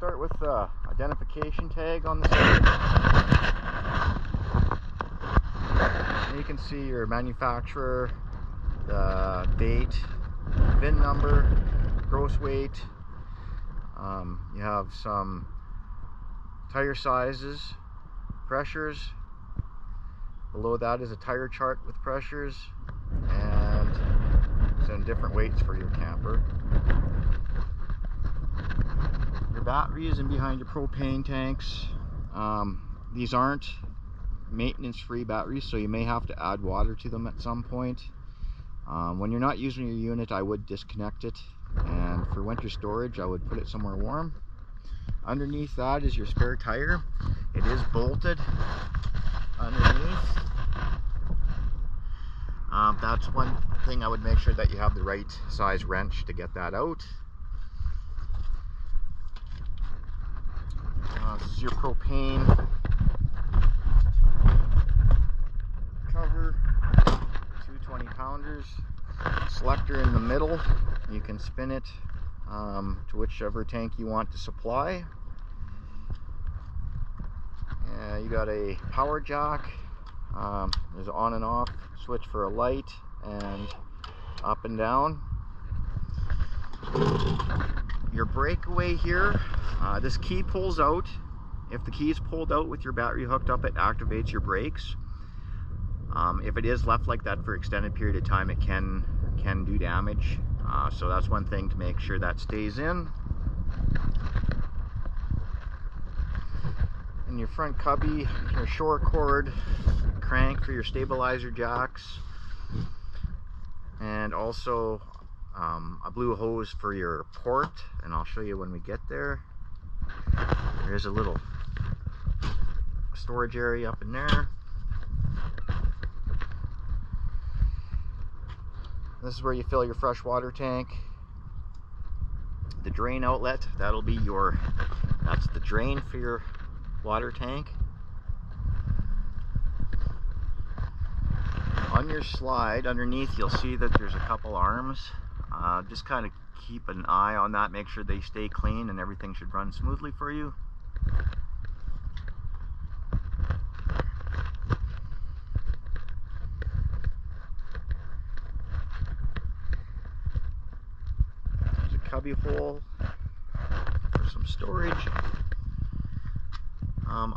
start with the identification tag on the side. And you can see your manufacturer, the date, VIN number, gross weight. You have some tire sizes, pressures. Below that is a tire chart with pressures and some different weights for your camper. Your battery is in behind your propane tanks. These aren't maintenance-free batteries, so you may have to add water to them at some point. When you're not using your unit, I would disconnect it, and for winter storage I would put it somewhere warm. Underneath that is your spare tire. It is bolted underneath. That's one thing I would make sure that you have the right size wrench to get that out. This is your propane cover, 2 20-pounders. Selector in the middle. You can spin it to whichever tank you want to supply. You got a power jack. There's an on and off switch for a light and up and down. Your breakaway here, this key pulls out. If the key is pulled out with your battery hooked up, it activates your brakes. If it is left like that for an extended period of time, it can do damage. So that's one thing to make sure that stays in. In your front cubby, your shore cord crank for your stabilizer jacks, and also a blue hose for your port, and I'll show you when we get there. There's a little storage area up in there. This is where you fill your fresh water tank. The drain outlet, that'll be that's the drain for your water tank. On your slide underneath, you'll see that there's a couple arms. Just kind of keep an eye on that, make sure they stay clean, and everything should run smoothly for you. There's a cubby hole for some storage.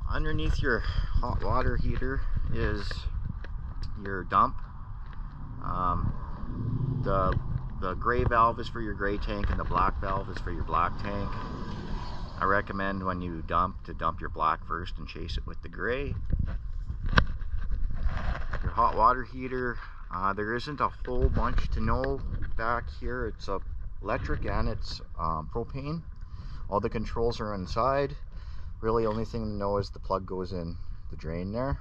Underneath your hot water heater is your dump. The gray valve is for your gray tank, and the black valve is for your black tank. I recommend when you dump to dump your black first and chase it with the gray. Your hot water heater, there isn't a whole bunch to know back here. It's electric and it's propane. All the controls are inside. Really, only thing to know is the plug goes in the drain there.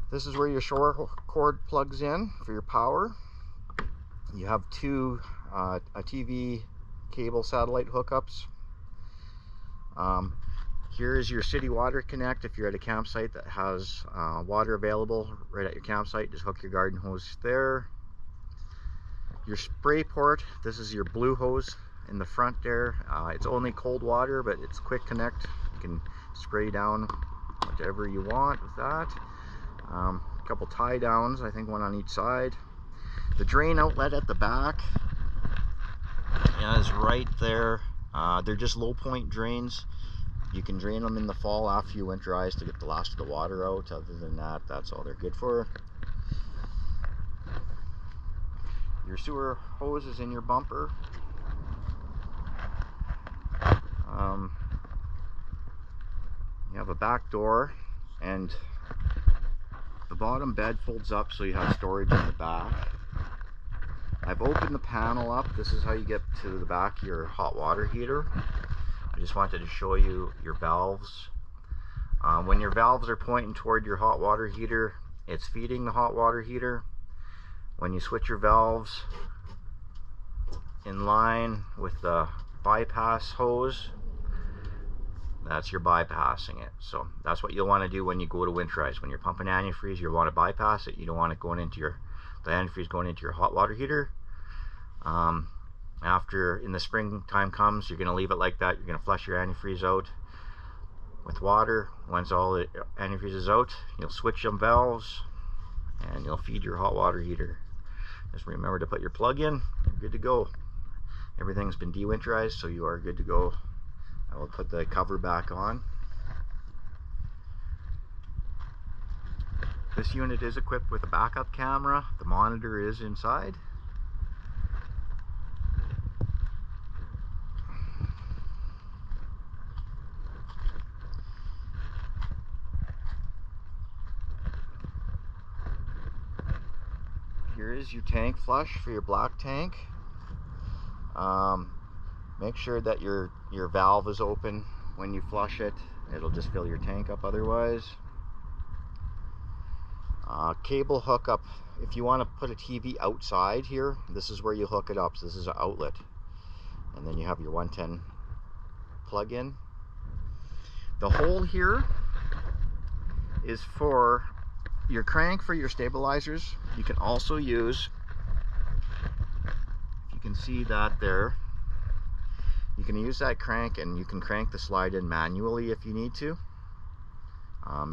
This is where your shore cord plugs in for your power. You have two a TV cable satellite hookups. Here is your city water connect. If you're at a campsite that has water available right at your campsite, just hook your garden hose there. Your spray port, this is your blue hose in the front there. It's only cold water, but it's quick connect. You can spray down whatever you want with that. A couple tie downs, I think one on each side. The drain outlet at the back is right there. They're just low point drains. You can drain them in the fall after you winterize to get the last of the water out. Other than that, that's all they're good for. Your sewer hose is in your bumper. You have a back door, and the bottom bed folds up so you have storage in the back. I've opened the panel up. This is how you get to the back of your hot water heater. I just wanted to show you your valves. When your valves are pointing toward your hot water heater, it's feeding the hot water heater. When you switch your valves in line with the bypass hose, that's your bypassing it. So that's what you'll want to do when you go to winterize. When you're pumping antifreeze, you want to bypass it. You don't want it going into the antifreeze going into your hot water heater. After, in the springtime comes, you're going to leave it like that. You're going to flush your antifreeze out with water. Once all the antifreeze is out, you'll switch them valves and you'll feed your hot water heater. Just remember to put your plug in. You're good to go. Everything's been dewinterized, so you are good to go. I will put the cover back on. This unit is equipped with a backup camera. The monitor is inside. Here is your tank flush for your black tank. Make sure that your valve is open when you flush it. It'll just fill your tank up otherwise. Cable hookup. If you want to put a TV outside here, this is where you hook it up. So this is an outlet. And then you have your 110 plug-in. The hole here is for your crank for your stabilizers. You can also use, if you can see that there, you can use that crank and you can crank the slide in manually if you need to.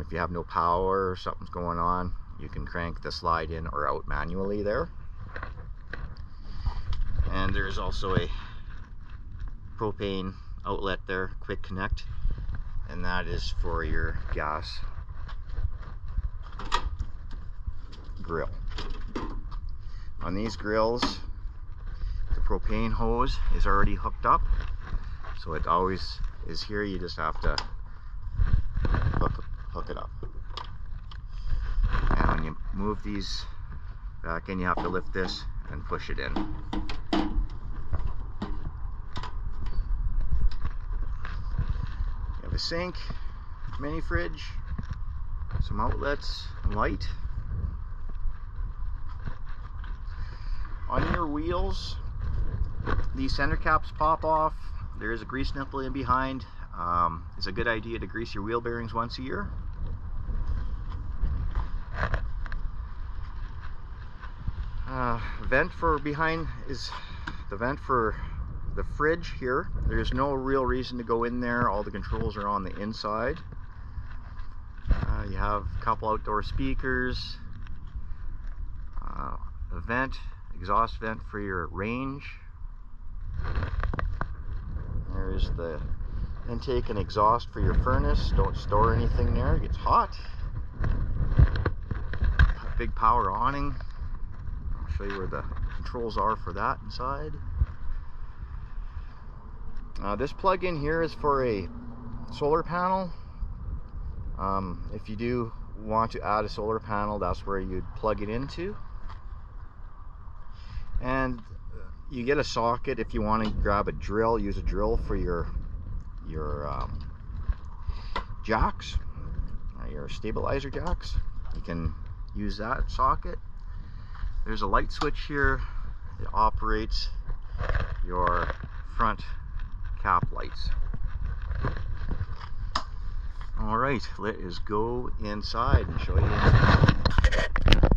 If you have no power or something's going on, you can crank the slide in or out manually there. And there's also a propane outlet there, quick connect, and that is for your gas grill. On these grills, the propane hose is already hooked up, so it always is here. You just have to hook it up. And when you move these back in, you have to lift this and push it in. You have a sink, mini fridge, some outlets, light. On your wheels, these center caps pop off. There is a grease nipple in behind. It's a good idea to grease your wheel bearings once a year. Vent for behind is the vent for the fridge here. There's no real reason to go in there. All the controls are on the inside. You have a couple outdoor speakers, a vent, exhaust vent for your range. There's the intake and exhaust for your furnace. Don't store anything there, it gets hot. Big power awning. I'll show you where the controls are for that inside. This plug-in here is for a solar panel. If you do want to add a solar panel, that's where you'd plug it into. And you get a socket if you want to grab a drill. Use a drill for your jacks, your stabilizer jacks. You can use that socket. There's a light switch here. It operates your front cap lights. All right, let us go inside and show you inside.